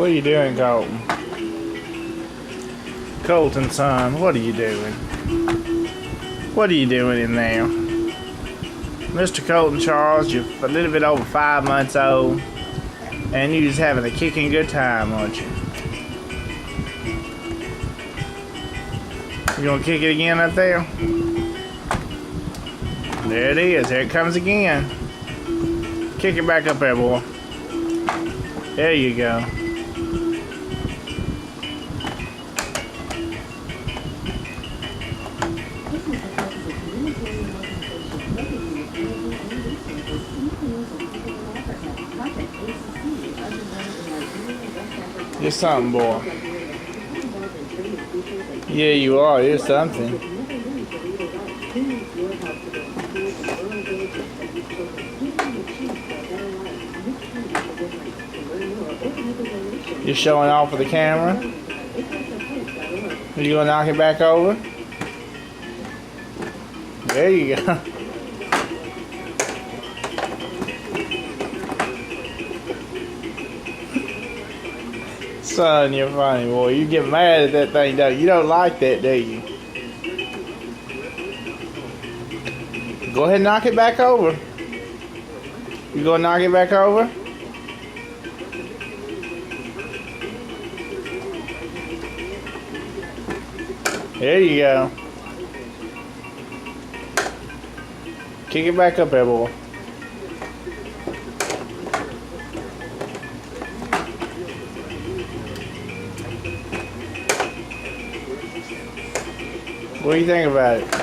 What are you doing, Colton? Colton, son, what are you doing? What are you doing in there? Mr. Colton Charles, you're a little bit over 5 months old, and you're just having a kicking good time, aren't you? You gonna kick it again up there? There it is. There it comes again. Kick it back up there, boy. There you go. You're something, boy. Yeah, you are. You're something. You're showing off for the camera? Are you gonna knock it back over? There you go. Son, you're funny, boy. You get mad at that thing, don't you? You don't like that, do you? Go ahead and knock it back over. You gonna knock it back over? There you go. Kick it back up there, boy. What do you think about it?